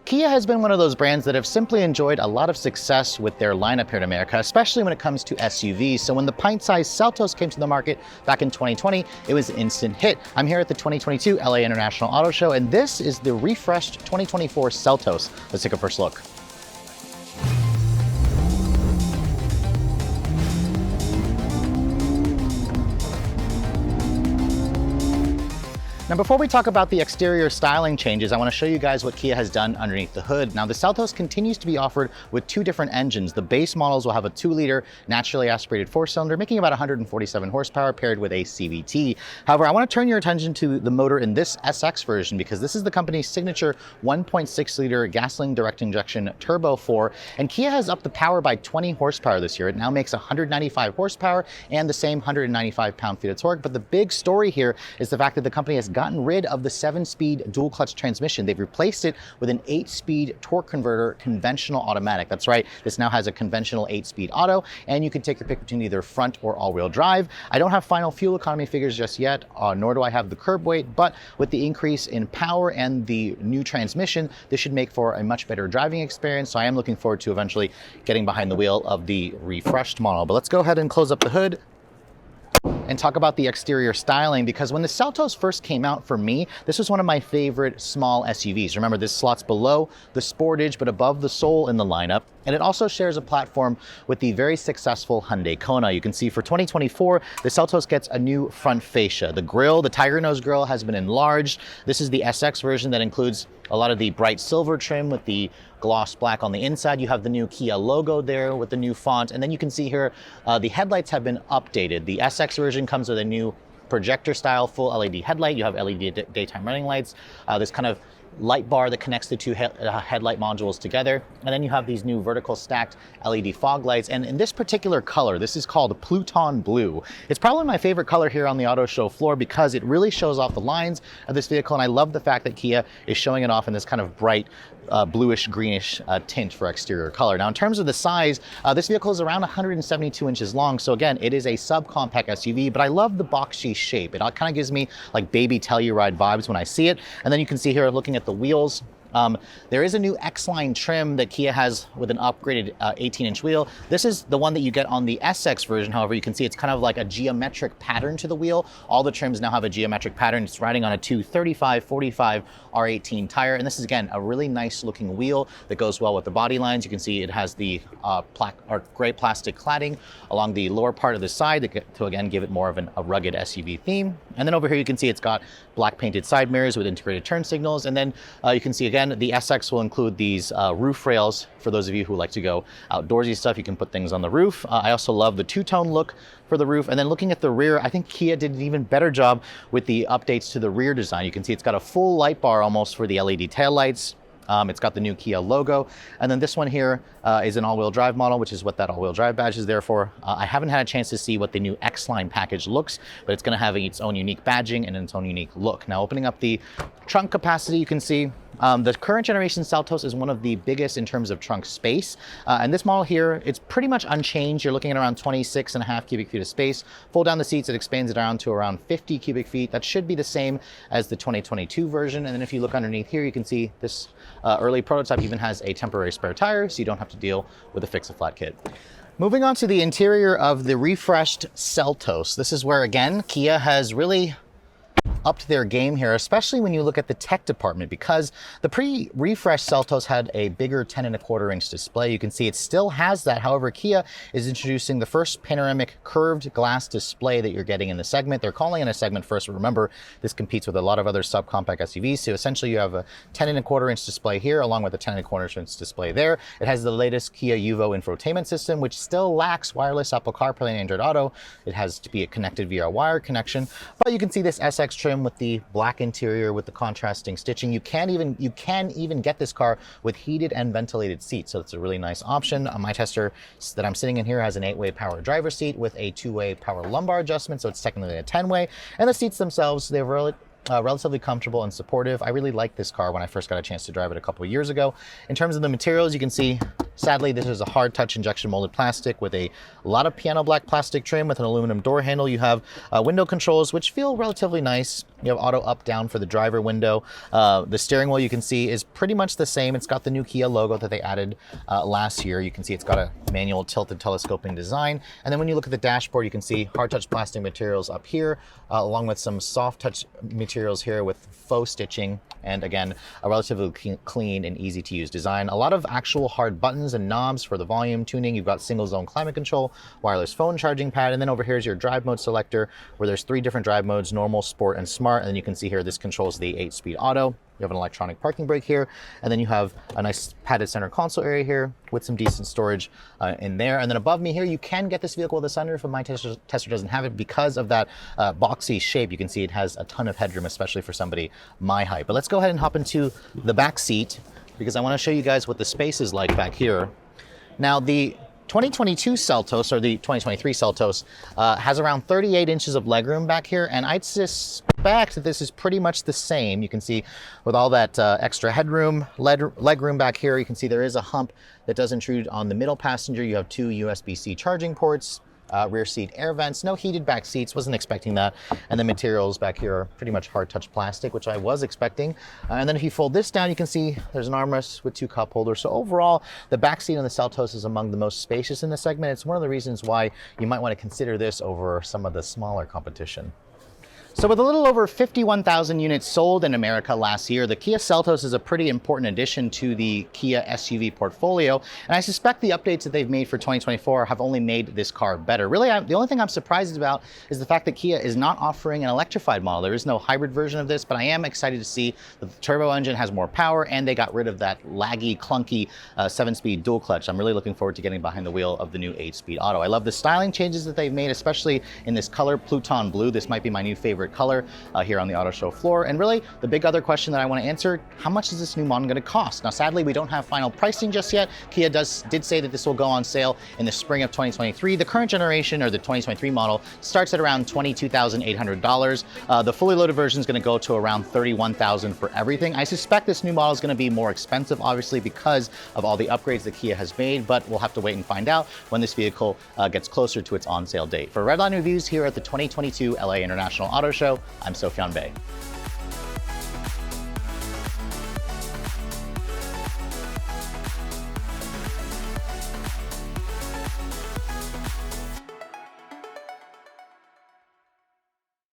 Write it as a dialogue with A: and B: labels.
A: Kia has been one of those brands that have simply enjoyed a lot of success with their lineup here in America, especially when it comes to SUVs. So when the pint-sized Seltos came to the market back in 2020, it was an instant hit. I'm here at the 2022 LA International Auto Show, and this is the refreshed 2024 Seltos. Let's take a first look. Now, before we talk about the exterior styling changes, I want to show you guys what Kia has done underneath the hood. Now, the Seltos continues to be offered with two different engines. The base models will have a 2-liter naturally aspirated 4-cylinder, making about 147 horsepower paired with a CVT. However, I want to turn your attention to the motor in this SX version because this is the company's signature 1.6-liter gasoline direct injection turbo 4, and Kia has upped the power by 20 horsepower this year. It now makes 195 horsepower and the same 195 pound-feet of torque. But the big story here is the fact that the company has gotten rid of the 7-speed dual clutch transmission. They've replaced it with an 8-speed torque converter conventional automatic. That's right, this now has a conventional 8-speed auto, and you can take your pick between either front or all-wheel drive. I don't have final fuel economy figures just yet, nor do I have the curb weight, but with the increase in power and the new transmission, this should make for a much better driving experience. So I am looking forward to eventually getting behind the wheel of the refreshed model. But let's go ahead and close up the hood and talk about the exterior styling, because when the Seltos first came out, for me, this was one of my favorite small SUVs. Remember, this slots below the Sportage but above the Soul in the lineup, and it also shares a platform with the very successful Hyundai Kona. You can see for 2024, the Seltos gets a new front fascia. The grille, the Tiger Nose grille, has been enlarged. This is the SX version that includes a lot of the bright silver trim with the gloss black on the inside. You have the new Kia logo there with the new font. And then you can see here, the headlights have been updated. The SX version comes with a new projector style full LED headlight. You have LED daytime running lights, this kind of light bar that connects the two headlight modules together. And then you have these new vertical stacked LED fog lights. And in this particular color, this is called Pluton Blue. It's probably my favorite color here on the auto show floor because it really shows off the lines of this vehicle. And I love the fact that Kia is showing it off in this kind of bright bluish greenish tint for exterior color. Now, in terms of the size, this vehicle is around 172 inches long. So again, it is a subcompact SUV, but I love the boxy shape. It kind of gives me like baby Telluride vibes when I see it. And then you can see here, looking at the wheels, there is a new X-Line trim that Kia has with an upgraded 18-inch wheel. This is the one that you get on the SX version. However, you can see it's kind of like a geometric pattern to the wheel. All the trims now have a geometric pattern. It's riding on a 235/45 R18 tire. And this is, again, a really nice looking wheel that goes well with the body lines. You can see it has the gray plastic cladding along the lower part of the side to again, give it more of a rugged SUV theme. And then over here, you can see it's got black painted side mirrors with integrated turn signals. And then you can see, again, the SX will include these roof rails. For those of you who like to go outdoorsy stuff, you can put things on the roof. I also love the two-tone look for the roof. And then looking at the rear, I think Kia did an even better job with the updates to the rear design. You can see it's got a full light bar almost for the LED taillights. It's got the new Kia logo. And then this one here is an all-wheel drive model, which is what that all-wheel drive badge is there for. I haven't had a chance to see what the new X-Line package looks, but it's gonna have its own unique badging and its own unique look. Now, opening up the trunk capacity, you can see the current generation Seltos is one of the biggest in terms of trunk space. And this model here, it's pretty much unchanged. You're looking at around 26.5 cubic feet of space. Fold down the seats, it expands it down to around 50 cubic feet. That should be the same as the 2022 version. And then if you look underneath here, you can see this early prototype even has a temporary spare tire, so you don't have to deal with a fix-a-flat kit. Moving on to the interior of the refreshed Seltos. This is where, again, Kia has really upped their game here, especially when you look at the tech department, because the pre-refreshed Seltos had a bigger 10.25-inch display. You can see it still has that. However, Kia is introducing the first panoramic curved glass display that you're getting in the segment. They're calling it a segment first, but remember, this competes with a lot of other subcompact SUVs. So essentially, you have a 10.25-inch display here, along with a 10.25-inch display there. It has the latest Kia Uvo infotainment system, which still lacks wireless Apple CarPlay and Android Auto. It has to be connected via wire connection, but you can see this SX trim with the black interior with the contrasting stitching. You can even get this car with heated and ventilated seats, so it's a really nice option. My tester that I'm sitting in here has an 8-way power driver seat with a 2-way power lumbar adjustment, so it's technically a 10-way. And the seats themselves, they're relatively comfortable and supportive. I really liked this car when I first got a chance to drive it a couple of years ago. In terms of the materials, you can see Sadly, this is a hard touch injection molded plastic with a lot of piano black plastic trim with an aluminum door handle. You have window controls, which feel relatively nice. You have auto up down for the driver window. The steering wheel, you can see, is pretty much the same. It's got the new Kia logo that they added last year. You can see it's got a manual tilted telescoping design. And then when you look at the dashboard, you can see hard touch plastic materials up here, along with some soft touch materials here with faux stitching. And again, a relatively clean and easy to use design. A lot of actual hard buttons and knobs for the volume tuning. You've got single zone climate control, wireless phone charging pad, and then over here is your drive mode selector, where there's 3 different drive modes: normal, sport, and smart. And then you can see here, this controls the 8-speed auto. You have an electronic parking brake here, and then you have a nice padded center console area here with some decent storage in there. And then above me here, you can get this vehicle with a sunroof, but my Tesla doesn't have it because of that boxy shape. You can see it has a ton of headroom, especially for somebody my height. But let's go ahead and hop into the back seat, because I want to show you guys what the space is like back here. Now, the 2022 Seltos, or the 2023 Seltos, has around 38 inches of legroom back here, and I'd suspect that this is pretty much the same. You can see with all that extra headroom, legroom back here, you can see there is a hump that does intrude on the middle passenger. You have 2 USB-C charging ports, rear seat air vents, no heated back seats, wasn't expecting that. And the materials back here are pretty much hard touch plastic, which I was expecting. And then if you fold this down, you can see there's an armrest with 2 cup holders. So overall, the back seat on the Seltos is among the most spacious in the segment. It's one of the reasons why you might want to consider this over some of the smaller competition. So with a little over 51,000 units sold in America last year, the Kia Seltos is a pretty important addition to the Kia SUV portfolio. And I suspect the updates that they've made for 2024 have only made this car better. Really, the only thing I'm surprised about is the fact that Kia is not offering an electrified model. There is no hybrid version of this, but I am excited to see that the turbo engine has more power and they got rid of that laggy, clunky 7-speed dual clutch. I'm really looking forward to getting behind the wheel of the new 8-speed auto. I love the styling changes that they've made, especially in this color, Pluton Blue. This might be my new favorite color here on the auto show floor. And really, the big other question that I want to answer: how much is this new model going to cost? Now, sadly, we don't have final pricing just yet. Kia did say that this will go on sale in the spring of 2023. The current generation, or the 2023 model, starts at around $22,800. The fully loaded version is going to go to around $31,000 for everything. I suspect this new model is going to be more expensive, obviously, because of all the upgrades that Kia has made, but we'll have to wait and find out when this vehicle gets closer to its on-sale date. For Redline Reviews here at the 2022 LA International Auto Show, I'm Sofyan Bey.